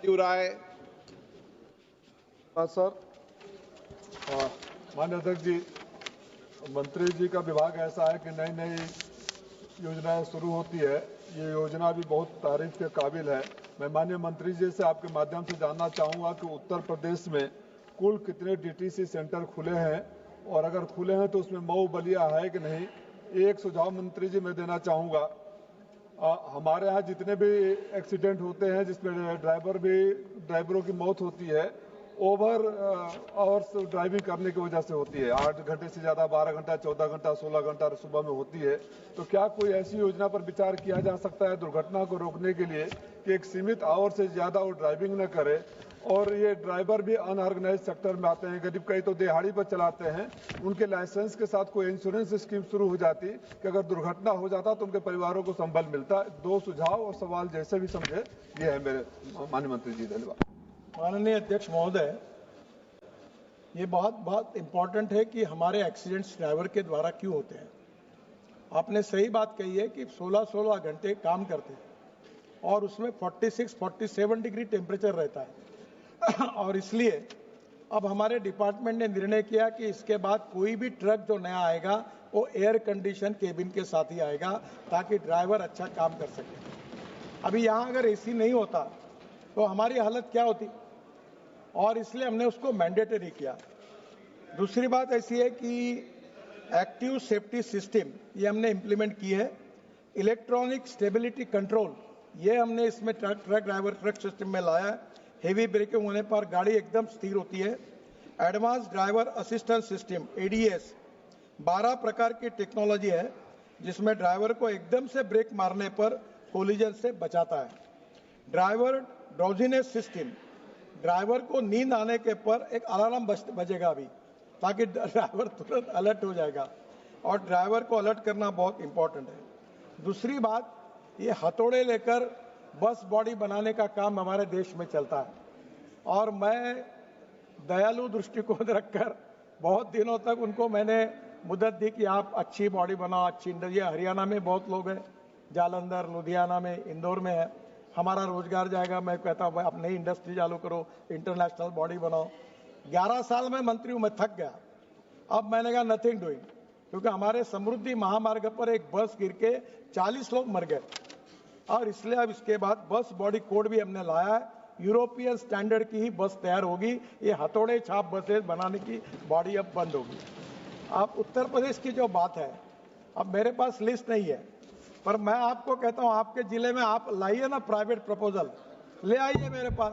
राय। Sir, माननीय अध्यक्ष जी, मंत्री जी का विभाग ऐसा है कि नई नई योजनाएं शुरू होती है। ये योजना भी बहुत तारीफ के काबिल है। मैं माननीय मंत्री जी से आपके माध्यम से जानना चाहूँगा कि उत्तर प्रदेश में कुल कितने डीटीसी सेंटर खुले हैं, और अगर खुले हैं तो उसमें मऊ बलिया है कि नहीं। एक सुझाव मंत्री जी मैं देना चाहूँगा, हमारे यहाँ जितने भी एक्सीडेंट होते हैं जिसमें ड्राइवरों की मौत होती है, ओवर आवर्स ड्राइविंग करने की वजह से होती है। 8 घंटे से ज़्यादा 12 घंटा, 14 घंटा, 16 घंटा सुबह में होती है। तो क्या कोई ऐसी योजना पर विचार किया जा सकता है दुर्घटना को रोकने के लिए कि एक सीमित आवर से ज़्यादा वो ड्राइविंग न करे? और ये ड्राइवर भी अनऑर्गेनाइज सेक्टर में आते हैं, गरीब कई तो दिहाड़ी पर चलाते हैं। उनके लाइसेंस के साथ कोई इंश्योरेंस स्कीम शुरू हो जाती कि अगर दुर्घटना हो जाता तो उनके परिवारों को संबल मिलता। 2 सुझाव और सवाल जैसे भी समझे, ये है मेरे माननीय मंत्री जी। धन्यवाद। माननीय अध्यक्ष महोदय, ये बहुत इंपॉर्टेंट है कि हमारे एक्सीडेंट्स ड्राइवर के द्वारा क्यों होते हैं। आपने सही बात कही है कि 16-16 घंटे काम करते हैं और उसमें 46-47 डिग्री टेम्परेचर रहता है और इसलिए अब हमारे डिपार्टमेंट ने निर्णय किया कि इसके बाद कोई भी ट्रक जो नया आएगा वो एयर कंडीशन केबिन के साथ ही आएगा, ताकि ड्राइवर अच्छा काम कर सके। अभी यहाँ अगर एसी नहीं होता तो हमारी हालत क्या होती, और इसलिए हमने उसको मैंडेटरी किया। दूसरी बात ऐसी है कि एक्टिव सेफ्टी सिस्टम ये हमने इम्प्लीमेंट की है। इलेक्ट्रॉनिक स्टेबिलिटी कंट्रोल ये हमने इसमें ट्रक सिस्टम में लाया है। हेवी ब्रेकिंग होने पर गाड़ी एकदम स्थिर होती है। Advance driver assistance system ADS 12 प्रकार की टेक्नोलॉजी है, जिसमें ड्राइवर को एकदम से ब्रेक मारने पर कोलिजन से बचाता है। ड्राइवर ड्राउजीनेस सिस्टम, ड्राइवर को नींद आने के पर एक अलार्म बजेगा अभी, ताकि ड्राइवर तुरंत अलर्ट हो जाएगा, और ड्राइवर को अलर्ट करना बहुत इंपॉर्टेंट है। दूसरी बात, ये हथौड़े लेकर बस बॉडी बनाने का काम हमारे देश में चलता है, और मैं दयालु दृष्टिकोण रखकर बहुत दिनों तक उनको मैंने मुद्दत दी कि आप अच्छी बॉडी बनाओ, अच्छी इंडस्ट्री। हरियाणा में बहुत लोग हैं, जालंधर, लुधियाना में, इंदौर में है, हमारा रोजगार जाएगा। मैं कहता हूँ आप नई इंडस्ट्री चालू करो, इंटरनेशनल बॉडी बनाओ। 11 साल में मंत्री हूँ, मैं थक गया। अब मैंने कहा नथिंग डूइंग, क्योंकि हमारे समृद्धि महामार्ग पर एक बस गिर के 40 लोग मर गए, और इसलिए अब इसके बाद बस बॉडी कोड भी हमने लाया है। यूरोपियन स्टैंडर्ड की ही बस तैयार होगी। ये हथौड़े छाप बसें बनाने की बॉडी अब बंद होगी। अब उत्तर प्रदेश की जो बात है, अब मेरे पास लिस्ट नहीं है, पर मैं आपको कहता हूं आपके जिले में आप लाइए ना प्राइवेट प्रपोजल, ले आइए मेरे पास,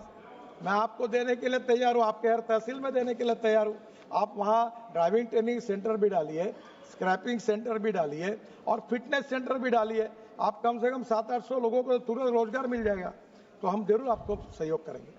मैं आपको देने के लिए तैयार हूं, आपके हर तहसील में देने के लिए तैयार हूं। आप वहां ड्राइविंग ट्रेनिंग सेंटर भी डालिए, स्क्रैपिंग सेंटर भी डालिए, और फिटनेस सेंटर भी डालिए। आप कम से कम 700-800 लोगों को तुरंत रोजगार मिल जाएगा। तो हम जरूर आपको सहयोग करेंगे।